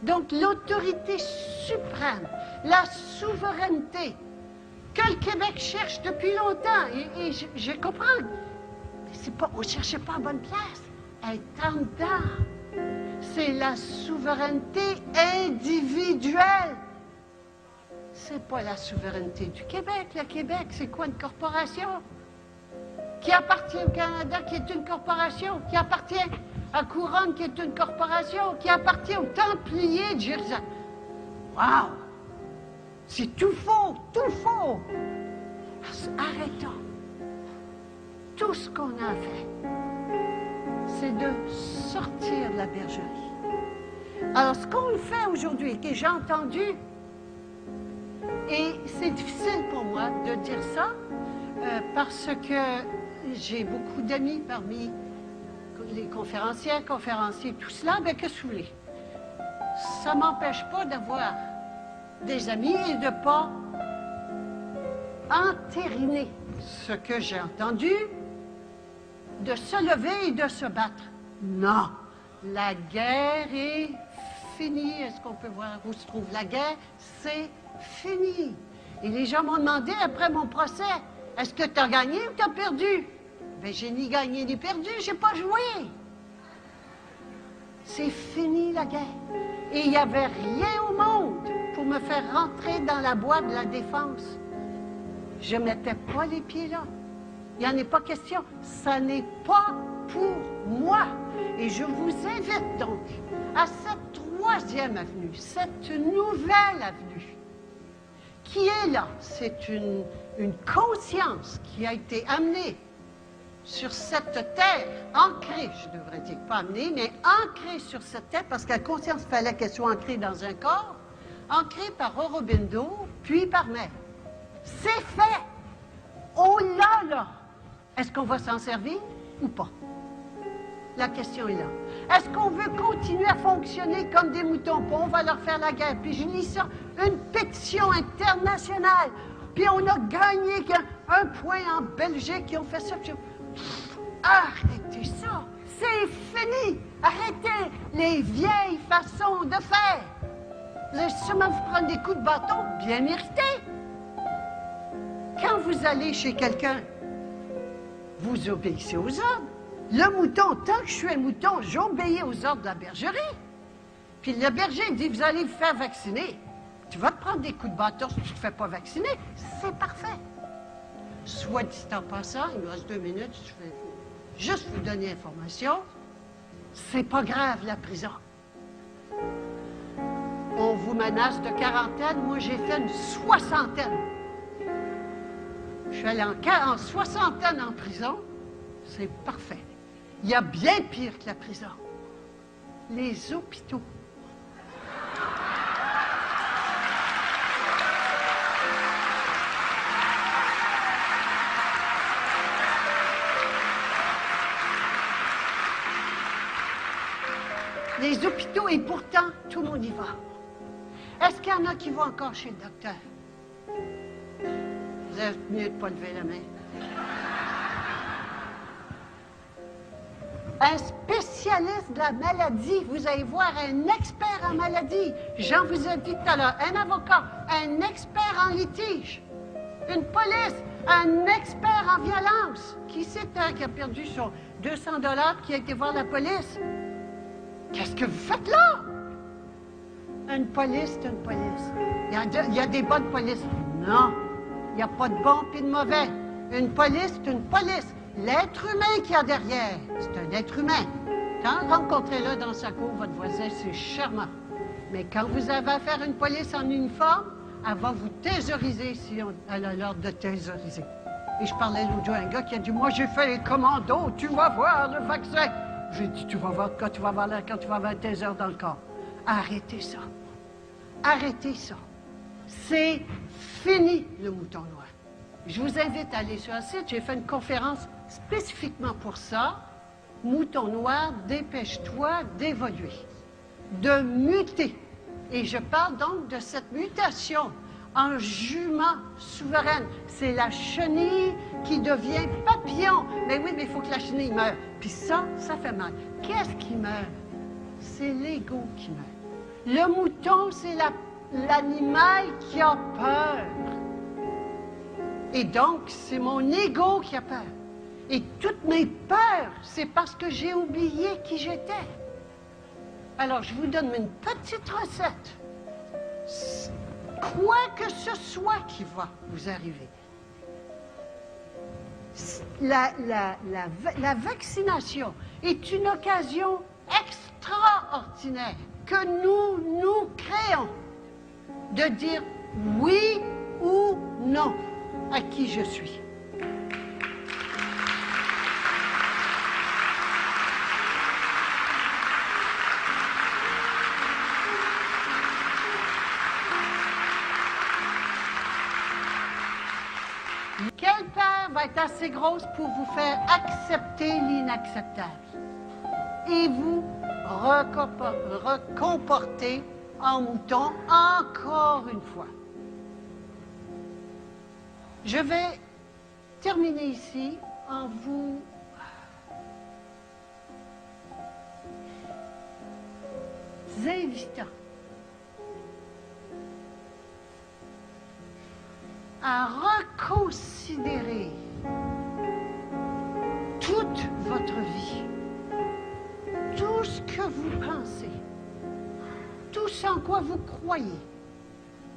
Donc, l'autorité suprême, la souveraineté que le Québec cherche depuis longtemps, et je comprends, mais c'est pas, on ne cherchait pas à bonne place, elle est en dedans. C'est la souveraineté individuelle. C'est pas la souveraineté du Québec. Le Québec, c'est quoi, une corporation? Qui appartient au Canada, qui est une corporation, qui appartient à Couronne, qui est une corporation, qui appartient aux Templiers de Jérusalem. Wow! C'est tout faux, tout faux! Arrêtons. Tout ce qu'on a fait, c'est de sortir de la bergerie. Alors, ce qu'on fait aujourd'hui, que j'ai entendu, et c'est difficile pour moi de dire ça, parce que j'ai beaucoup d'amis parmi les conférenciers, tout cela, bien que sous les. Ça ne m'empêche pas d'avoir des amis et de ne pas entériner ce que j'ai entendu, de se lever et de se battre. Non, la guerre est finie. Est-ce qu'on peut voir où se trouve la guerre? C'est fini. Et les gens m'ont demandé après mon procès, est-ce que tu as gagné ou tu as perdu? Bien, j'ai ni gagné ni perdu, j'ai pas joué. C'est fini la guerre. Et il n'y avait rien au monde pour me faire rentrer dans la boîte de la défense. Je ne mettais pas les pieds là. Il n'y en est pas question. Ça n'est pas pour moi. Et je vous invite donc à cette troisième avenue, cette nouvelle avenue, qui est là. C'est une conscience qui a été amenée sur cette terre, ancrée, je devrais dire, pas amenée, mais ancrée sur cette terre, parce que la conscience, il fallait qu'elle soit ancrée dans un corps, ancrée par Aurobindo, puis par Mère. C'est fait! Oh là là! Est-ce qu'on va s'en servir ou pas? La question est là. Est-ce qu'on veut continuer à fonctionner comme des moutons? Puis on va leur faire la guerre. Puis je lis ça, une pétition internationale. Puis on a gagné un point en Belgique. Ils ont fait ça. Arrêtez ça! C'est fini! Arrêtez les vieilles façons de faire! Vous allez sûrement vous prendre des coups de bâton bien mérités. Quand vous allez chez quelqu'un, vous obéissez aux ordres. Le mouton, tant que je suis un mouton, j'obéis aux ordres de la bergerie. Puis le berger dit, vous allez vous faire vacciner. Tu vas te prendre des coups de bâton si tu ne te fais pas vacciner. C'est parfait. Soit dit en passant, il me reste 2 minutes, je vais juste vous donner information. C'est pas grave, la prison. On vous menace de quarantaine. Moi, j'ai fait une soixantaine. Je suis allé en soixantaine en prison. C'est parfait. Il y a bien pire que la prison. Les hôpitaux. Les hôpitaux, et pourtant, tout le monde y va. Est-ce qu'il y en a qui vont encore chez le docteur? Vous êtes mieux de ne pas lever la main. Un spécialiste de la maladie, vous allez voir un expert en maladie. J'en vous ai dit tout à l'heure, un avocat, un expert en litige, une police, un expert en violence. Qui c'est qui a perdu son 200 $ qui a été voir la police? Qu'est-ce que vous faites là? Une police, c'est une police. Il y a des bonnes polices. Non, il n'y a pas de bons et de mauvais. Une police, c'est une police. L'être humain qu'il y a derrière, c'est un être humain. Quand rencontrez-le dans sa cour, votre voisin, c'est charmant. Mais quand vous avez affaire à une police en uniforme, elle va vous thésauriser si elle a l'ordre de thésauriser. Et je parlais l'autre jour à un gars qui a dit, moi j'ai fait les commandos, tu vas voir le vaccin. J'ai dit, tu vas voir quand tu vas avoir un taser dans le corps. Arrêtez ça. Arrêtez ça. C'est fini, le mouton noir. Je vous invite à aller sur un site. J'ai fait une conférence spécifiquement pour ça. Mouton noir, dépêche-toi d'évoluer, de muter. Et je parle donc de cette mutation en jument souveraine. C'est la chenille qui devient papillon. Mais oui, mais il faut que la chenille meure. Puis ça fait mal. Qu'est-ce qui meurt? C'est l'ego qui meurt. Le mouton, c'est l'animal qui a peur. Et donc, c'est mon ego qui a peur. Et toutes mes peurs, c'est parce que j'ai oublié qui j'étais. Alors, je vous donne une petite recette. Quoi que ce soit qui va vous arriver, la vaccination est une occasion extraordinaire que nous créons de dire oui ou non à qui je suis. Quelle peur va être assez grosse pour vous faire accepter l'inacceptable et vous recomporter en mouton encore une fois? Je vais terminer ici en vous invitant à reconsidérer toute votre vie, tout ce que vous pensez, tout ce en quoi vous croyez,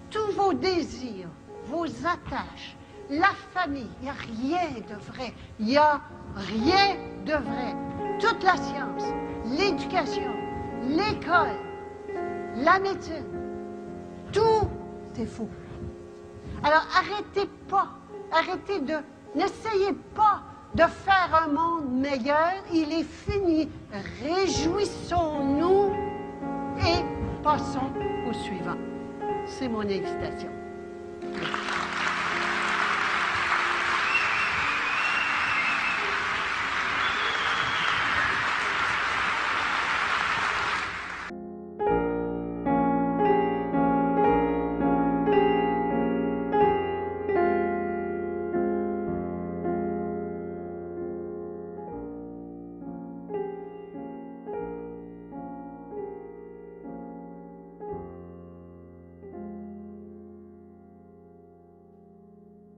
tous vos désirs, vos attaches, la famille. Il n'y a rien de vrai. Il n'y a rien de vrai. Toute la science, l'éducation, l'école, la médecine, tout est faux. Alors n'essayez pas de faire un monde meilleur, il est fini. Réjouissons-nous et passons au suivant. C'est mon invitation.